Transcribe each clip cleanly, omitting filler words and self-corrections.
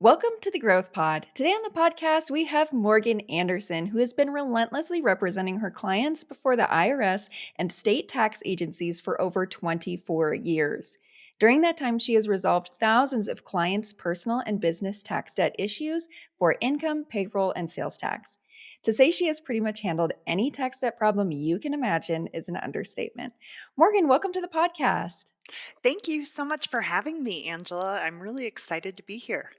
Welcome to the Growth Pod. Today on the podcast, we have Morgan Anderson, who has been relentlessly representing her clients before the IRS and state tax agencies for over 24 years. During that time, she has resolved thousands of clients' personal and business tax debt issues for income, payroll, and sales tax. To say she has pretty much handled any tax debt problem you can imagine is an understatement. Morgan, welcome to the podcast. Thank you so much for having me, Angela. I'm really excited to be here.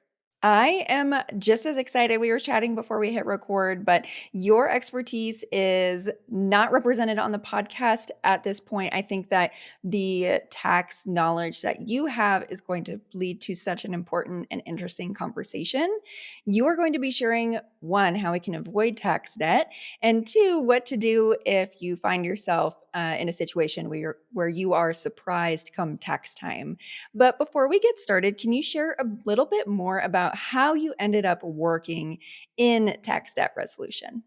I am just as excited. We were chatting before we hit record, but your expertise is not represented on the podcast at this point. I think that the tax knowledge that you have is going to lead to such an important and interesting conversation. You are going to be sharing one, how we can avoid tax debt, and two, what to do if you find yourself in a situation where you are surprised come tax time. But before we get started, can you share a little bit more about how you ended up working in tax debt resolution?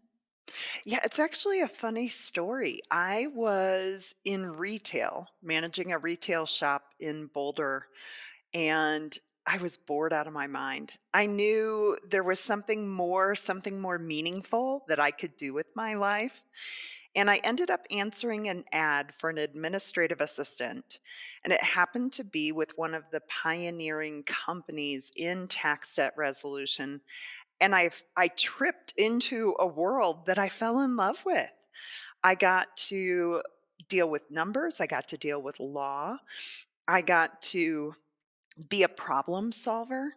Yeah, it's actually a funny story. I was in retail, managing a retail shop in Boulder, and I was bored out of my mind. I knew there was something more meaningful that I could do with my life. And I ended up answering an ad for an administrative assistant. And it happened to be with one of the pioneering companies in tax debt resolution. And I tripped into a world that I fell in love with. I got to deal with numbers, I got to deal with law, I got to be a problem solver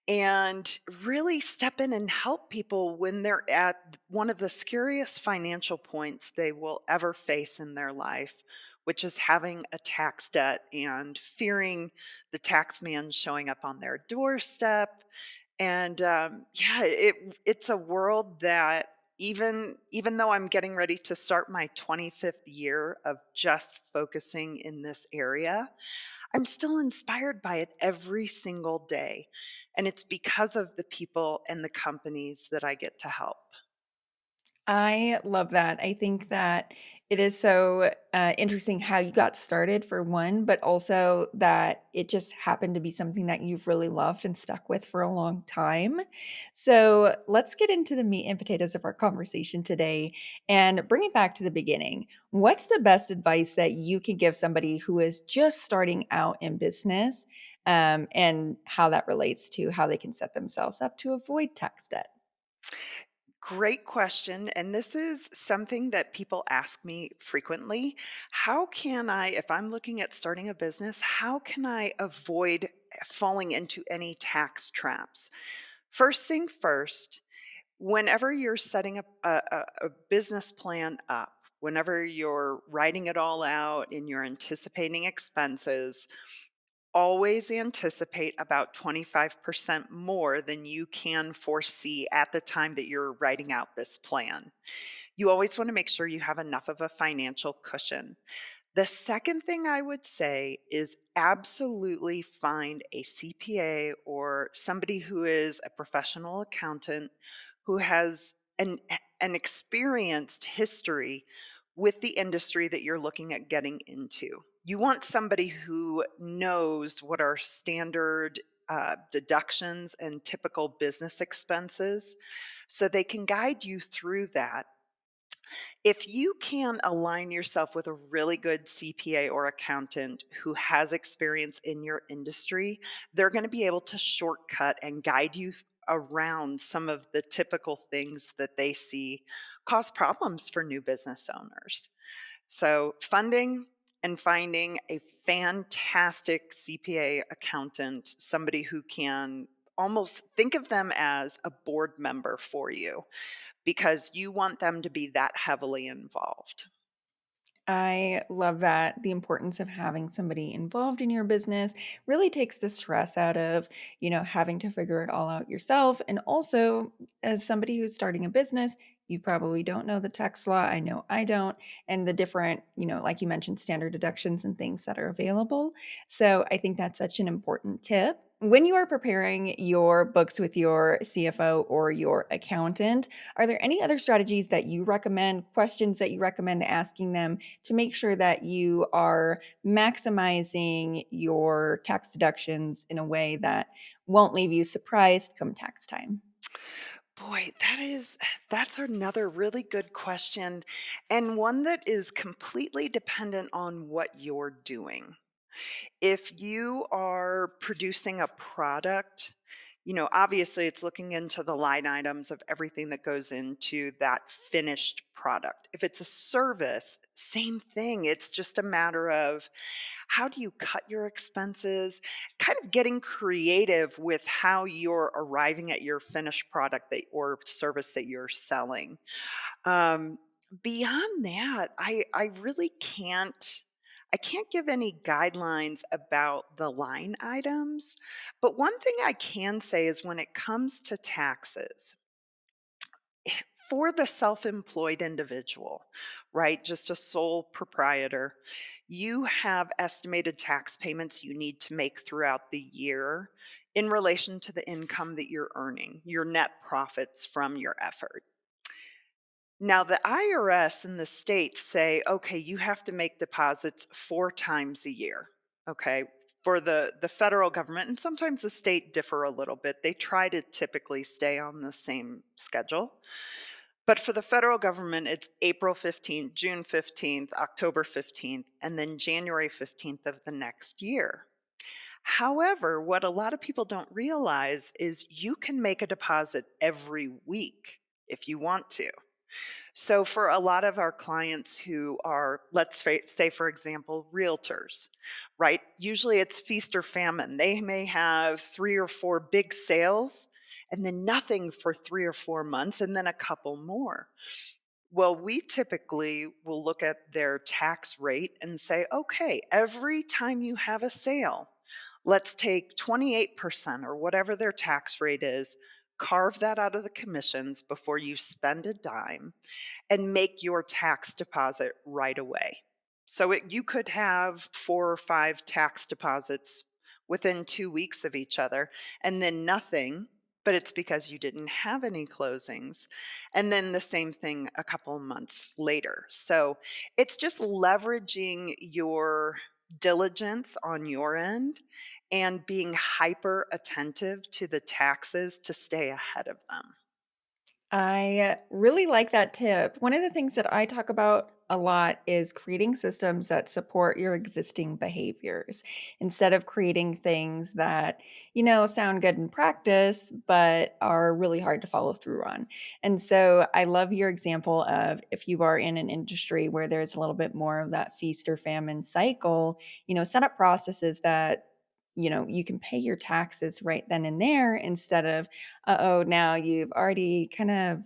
and really step in and help people when they're at one of the scariest financial points they will ever face in their life, which is having a tax debt and fearing the tax man showing up on their doorstep. And yeah, it's a world that even though I'm getting ready to start my 25th year of just focusing in this area, I'm still inspired by it every single day. And it's because of the people and the companies that I get to help. I love that. I think that it is so interesting how you got started for one, but also that it just happened to be something that you've really loved and stuck with for a long time. So let's get into the meat and potatoes of our conversation today and bring it back to the beginning. What's the best advice that you can give somebody who is just starting out in business, and how that relates to how they can set themselves up to avoid tax debt? Great question. And this is something that people ask me frequently. How can I, if I'm looking at starting a business, how can I avoid falling into any tax traps? First thing first, whenever you're setting up a business plan up, whenever you're writing it all out and you're anticipating expenses, always anticipate about 25% more than you can foresee at the time that you're writing out this plan. You always want to make sure you have enough of a financial cushion. The second thing I would say is absolutely find a CPA or somebody who is a professional accountant who has an experienced history with the industry that you're looking at getting into. You want somebody who knows what are standard deductions and typical business expenses so they can guide you through that. If you can align yourself with a really good CPA or accountant who has experience in your industry, they're going to be able to shortcut and guide you around some of the typical things that they see cause problems for new business owners. So, funding and finding a fantastic CPA accountant, somebody who can almost think of them as a board member for you because you want them to be that heavily involved. I love that. The importance of having somebody involved in your business really takes the stress out of, having to figure it all out yourself. And also, as somebody who's starting a business, you probably don't know the tax law. I know I don't. And the different, like you mentioned, standard deductions and things that are available. So I think that's such an important tip. When you are preparing your books with your CFO or your accountant, are there any other strategies that you recommend, questions that you recommend asking them to make sure that you are maximizing your tax deductions in a way that won't leave you surprised come tax time? Boy, that's another really good question, and one that is completely dependent on what you're doing. If you are producing a product, obviously it's looking into the line items of everything that goes into that finished product. If it's a service, same thing. It's just a matter of how do you cut your expenses, kind of getting creative with how you're arriving at your finished product that or service that you're selling. Um, Beyond that, I really can't give any guidelines about the line items, but one thing I can say is when it comes to taxes, for the self-employed individual, right? Just a sole proprietor, you have estimated tax payments you need to make throughout the year in relation to the income that you're earning, your net profits from your effort. Now, the IRS and the states say, okay, you have to make deposits 4 times a year. Okay. For the federal government, and sometimes the state differ a little bit. They try to typically stay on the same schedule. But for the federal government, it's April 15th, June 15th, October 15th, and then January 15th of the next year. However, what a lot of people don't realize is you can make a deposit every week if you want to. So, for a lot of our clients who are, say, for example, realtors, right? Usually it's feast or famine. They may have 3 or 4 big sales and then nothing for 3 or 4 months and then a couple more. Well, we typically will look at their tax rate and say, okay, every time you have a sale, let's take 28% or whatever their tax rate is, carve that out of the commissions before you spend a dime and make your tax deposit right away. So you could have 4 or 5 tax deposits within 2 weeks of each other and then nothing, but it's because you didn't have any closings. And then the same thing a couple months later. So it's just leveraging your diligence on your end and being hyper attentive to the taxes to stay ahead of them. I really like that tip. One of the things that I talk about a lot is creating systems that support your existing behaviors instead of creating things that, sound good in practice, but are really hard to follow through on. And so I love your example of if you are in an industry where there's a little bit more of that feast or famine cycle, set up processes that you can pay your taxes right then and there instead of uh-oh, now you've already kind of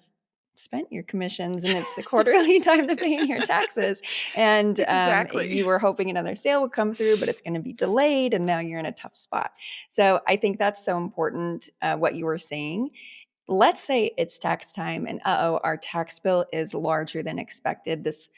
spent your commissions and it's the quarterly time to paying your taxes. And Exactly. you were hoping another sale would come through, but it's going to be delayed. And now you're in a tough spot. So I think that's so important, what you were saying. Let's say it's tax time and uh-oh, our tax bill is larger than expected. This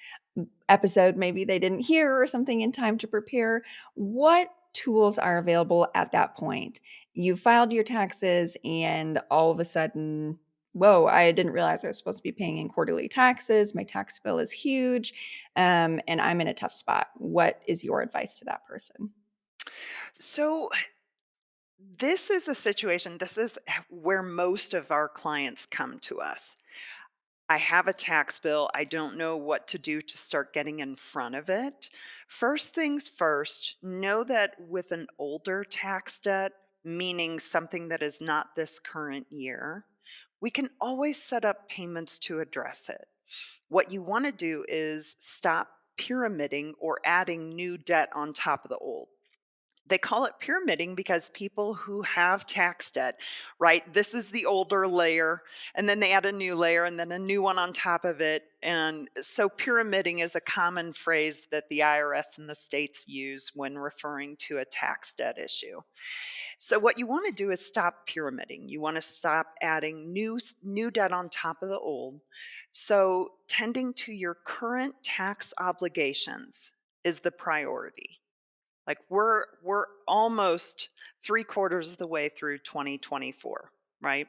episode maybe they didn't hear or something in time to prepare. What tools are available at that point? You filed your taxes and all of a sudden, whoa, I didn't realize I was supposed to be paying in quarterly taxes. My tax bill is huge, and I'm in a tough spot. What is your advice to that person? So this is a situation, this is where most of our clients come to us. I have a tax bill. I don't know what to do to start getting in front of it. First things first, know that with an older tax debt, meaning something that is not this current year, we can always set up payments to address it. What you want to do is stop pyramiding or adding new debt on top of the old. They call it pyramiding because people who have tax debt, right? This is the older layer, and then they add a new layer and then a new one on top of it. And so, pyramiding is a common phrase that the IRS and the states use when referring to a tax debt issue. So, what you want to do is stop pyramiding. You want to stop adding new debt on top of the old. So, tending to your current tax obligations is the priority. Like we're almost 3/4 of the way through 2024, right?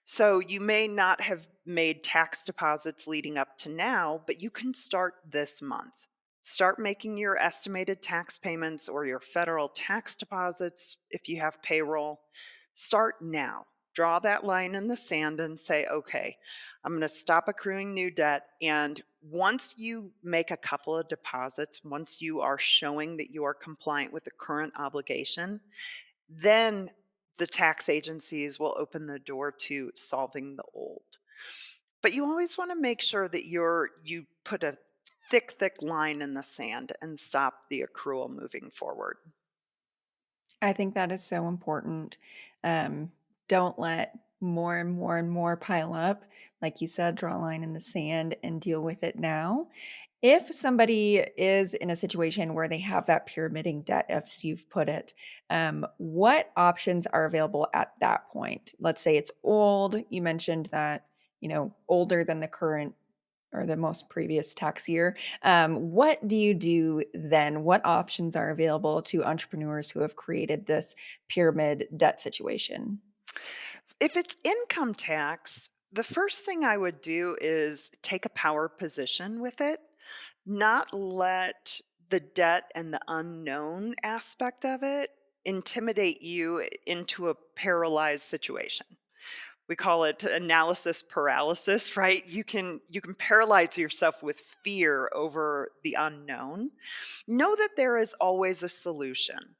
So you may not have made tax deposits leading up to now, but you can start this month. Start making your estimated tax payments or your federal tax deposits if you have payroll. Start now. Draw that line in the sand and say, okay, I'm going to stop accruing new debt. And once you make a couple of deposits, once you are showing that you are compliant with the current obligation, then the tax agencies will open the door to solving the old. But you always want to make sure that you put a thick line in the sand and stop the accrual moving forward. I think that is so important. Um, don't let more and more and more pile up. Like you said, draw a line in the sand and deal with it now. If somebody is in a situation where they have that pyramiding debt, as you've put it, what options are available at that point? Let's say it's old. You mentioned that, older than the current or the most previous tax year. What do you do then? What options are available to entrepreneurs who have created this pyramid debt situation? If it's income tax, the first thing I would do is take a power position with it, not let the debt and the unknown aspect of it intimidate you into a paralyzed situation. We call it analysis paralysis, right? You can paralyze yourself with fear over the unknown. Know that there is always a solution.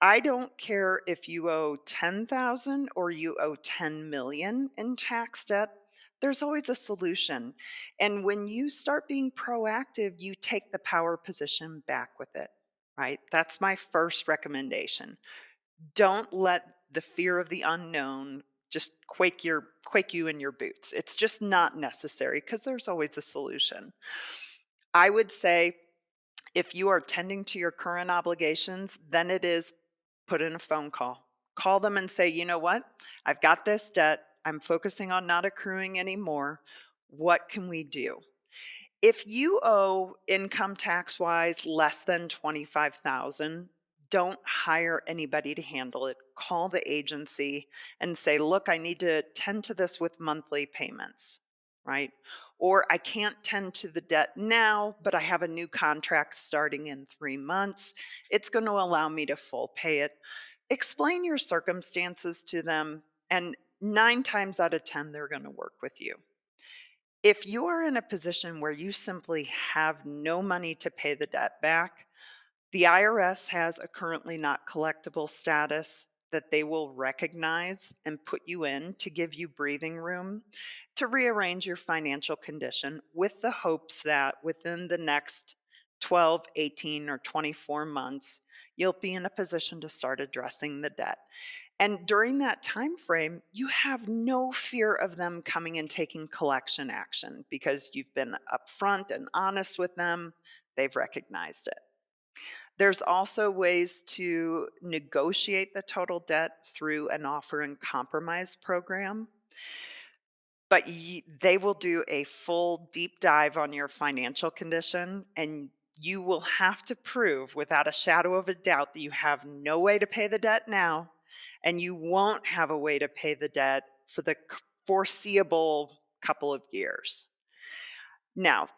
I don't care if you owe 10,000 or you owe 10 million in tax debt. There's always a solution. And when you start being proactive, you take the power position back with it, right? That's my first recommendation. Don't let the fear of the unknown just quake you in your boots. It's just not necessary because there's always a solution. I would say if you are tending to your current obligations, then it is put in a phone call. Call them and say, you know what? I've got this debt. I'm focusing on not accruing anymore. What can we do? If you owe income tax wise less than 25,000, don't hire anybody to handle it. Call the agency and say, "Look, I need to tend to this with monthly payments." Right? Or I can't tend to the debt now, but I have a new contract starting in 3 months. It's going to allow me to full pay it. Explain your circumstances to them, and 9 times out of 10 they're going to work with you. If you are in a position where you simply have no money to pay the debt back, the IRS has a currently not collectible status that they will recognize and put you in to give you breathing room to rearrange your financial condition with the hopes that within the next 12, 18, or 24 months, you'll be in a position to start addressing the debt. And during that time frame, you have no fear of them coming and taking collection action because you've been upfront and honest with them. They've recognized it. There's also ways to negotiate the total debt through an offer and compromise program, but they will do a full deep dive on your financial condition, and you will have to prove without a shadow of a doubt that you have no way to pay the debt now, and you won't have a way to pay the debt for the foreseeable couple of years. Now,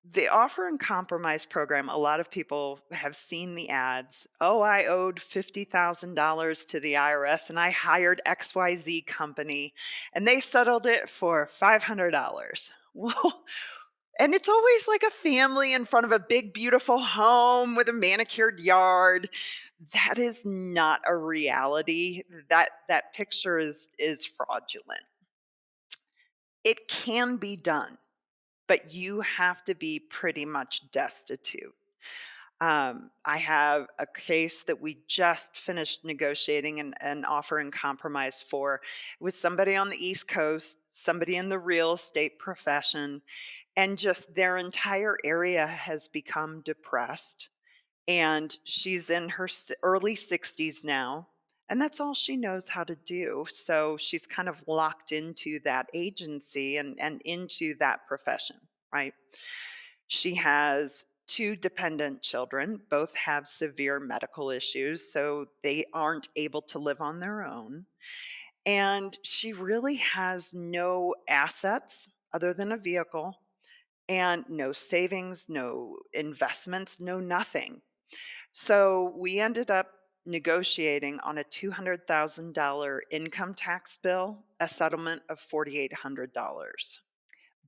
the offer and compromise program, a lot of people have seen the ads. Oh, I owed $50,000 to the IRS and I hired XYZ company and they settled it for $500. Well, and it's always like a family in front of a big, beautiful home with a manicured yard. That is not a reality. That picture is fraudulent. It can be done, but you have to be pretty much destitute. I have a case that we just finished negotiating an offer and compromise for. It was somebody on the East Coast, somebody in the real estate profession, and just their entire area has become depressed. And she's in her early 60s now, and that's all she knows how to do. So she's kind of locked into that agency and into that profession, right? She has two dependent children. Both have severe medical issues, so they aren't able to live on their own. And she really has no assets other than a vehicle and no savings, no investments, no nothing. So we ended up negotiating on a $200,000 income tax bill, a settlement of $4,800.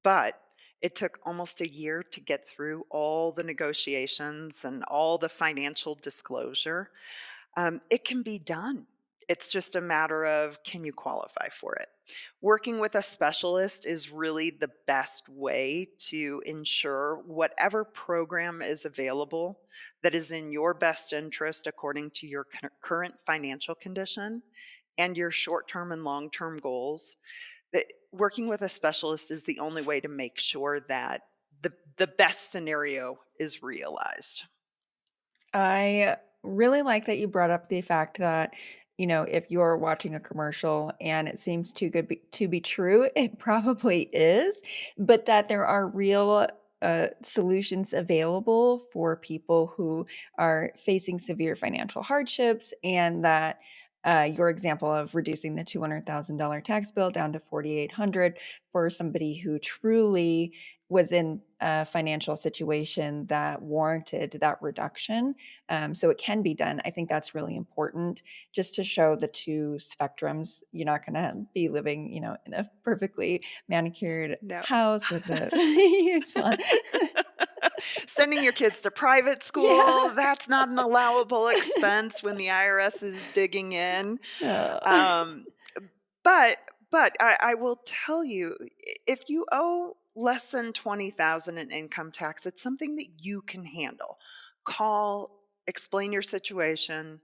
But it took almost a year to get through all the negotiations and all the financial disclosure. It can be done. It's just a matter of, can you qualify for it? Working with a specialist is really the best way to ensure whatever program is available that is in your best interest according to your current financial condition and your short term and long term goals. That working with a specialist is the only way to make sure that the best scenario is realized. I really like that you brought up the fact that, if you're watching a commercial and it seems too good to be true, it probably is, but that there are real solutions available for people who are facing severe financial hardships, and that your example of reducing the $200,000 tax bill down to 4,800 for somebody who truly was in a financial situation that warranted that reduction, so it can be done. I think that's really important just to show the two spectrums. You're not going to be living, in a perfectly manicured No. house with a huge lawn. Sending your kids to private Yeah. school, that's not an allowable expense when the IRS is digging in. No. Um, but I will tell you, if you owe less than 20,000 in income tax, it's something that you can handle. Call, explain your situation,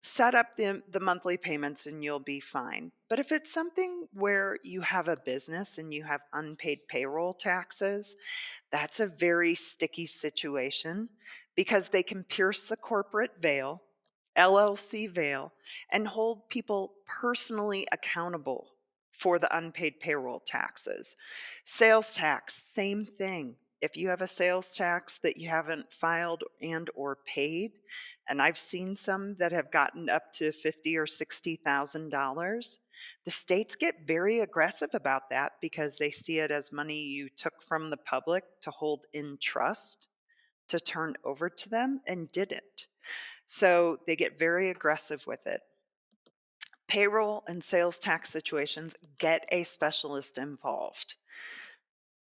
set up the monthly payments and you'll be fine. But if it's something where you have a business and you have unpaid payroll taxes, that's a very sticky situation because they can pierce the corporate veil, LLC veil, and hold people personally accountable for the unpaid payroll taxes. Sales tax, same thing. If you have a sales tax that you haven't filed and or paid, and I've seen some that have gotten up to 50 or $60,000, the states get very aggressive about that because they see it as money you took from the public to hold in trust to turn over to them and didn't. So they get very aggressive with it. Payroll and sales tax situations, get a specialist involved.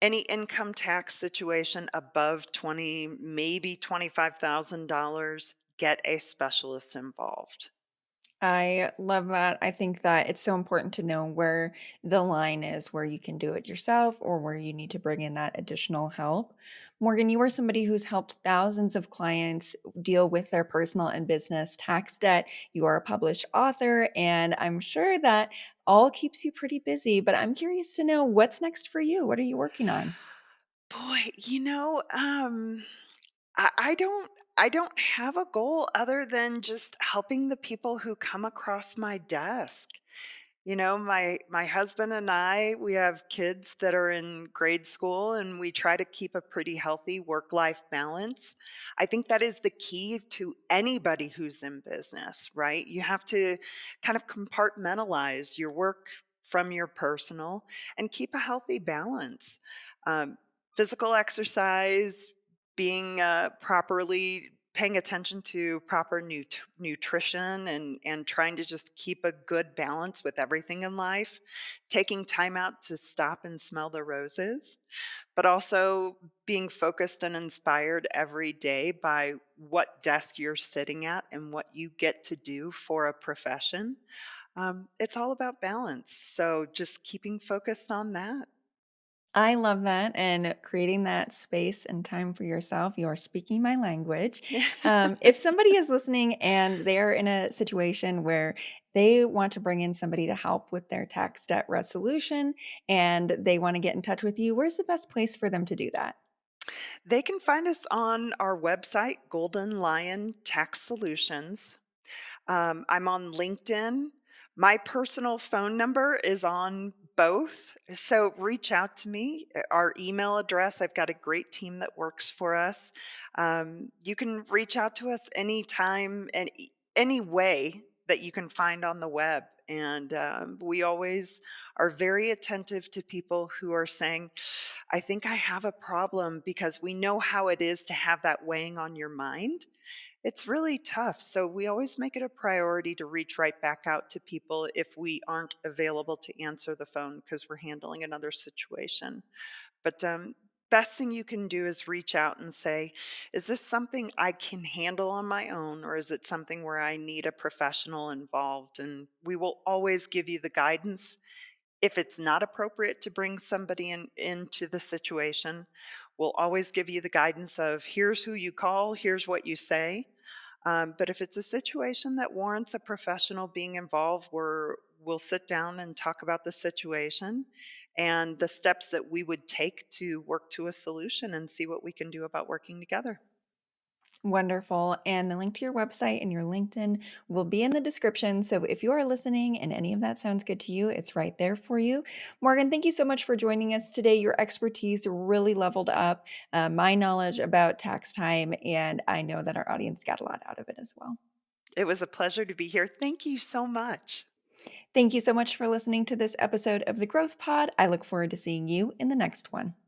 Any income tax situation above 20, maybe $25,000, get a specialist involved. I love that. I think that it's so important to know where the line is, where you can do it yourself or where you need to bring in that additional help. Morgan, you are somebody who's helped thousands of clients deal with their personal and business tax debt. You are a published author, and I'm sure that all keeps you pretty busy. But I'm curious to know what's next for you. What are you working on? Boy, I don't have a goal other than just helping the people who come across my desk. My husband and I, we have kids that are in grade school and we try to keep a pretty healthy work-life balance. I think that is the key to anybody who's in business, right? You have to kind of compartmentalize your work from your personal and keep a healthy balance. Um, Physical exercise, being properly paying attention to proper nutrition and trying to just keep a good balance with everything in life, taking time out to stop and smell the roses, but also being focused and inspired every day by what desk you're sitting at and what you get to do for a profession. It's all about balance. So just keeping focused on that. I love that, and creating that space and time for yourself. You are speaking my language. If somebody is listening and they're in a situation where they want to bring in somebody to help with their tax debt resolution and they want to get in touch with you, where's the best place for them to do that? They can find us on our website, Golden Lion Tax Solutions. I'm on LinkedIn. My personal phone number is on both. So reach out to me. Our email address, I've got a great team that works for us. You can reach out to us anytime and any way that you can find on the web. And we always are very attentive to people who are saying, I think I have a problem, because we know how it is to have that weighing on your mind. It's really tough. So we always make it a priority to reach right back out to people if we aren't available to answer the phone because we're handling another situation. But best thing you can do is reach out and say, is this something I can handle on my own, or is it something where I need a professional involved? And we will always give you the guidance. If it's not appropriate to bring somebody into the situation, we'll always give you the guidance of, here's who you call, here's what you say. But if it's a situation that warrants a professional being involved, we'll sit down and talk about the situation and the steps that we would take to work to a solution and see what we can do about working together. Wonderful. And the link to your website and your LinkedIn will be in the description. So if you are listening and any of that sounds good to you, it's right there for you. Morgan, thank you so much for joining us today. Your expertise really leveled up my knowledge about tax time, and I know that our audience got a lot out of it as well. It was a pleasure to be here. Thank you so much. Thank you so much for listening to this episode of the Growth Pod. I look forward to seeing you in the next one.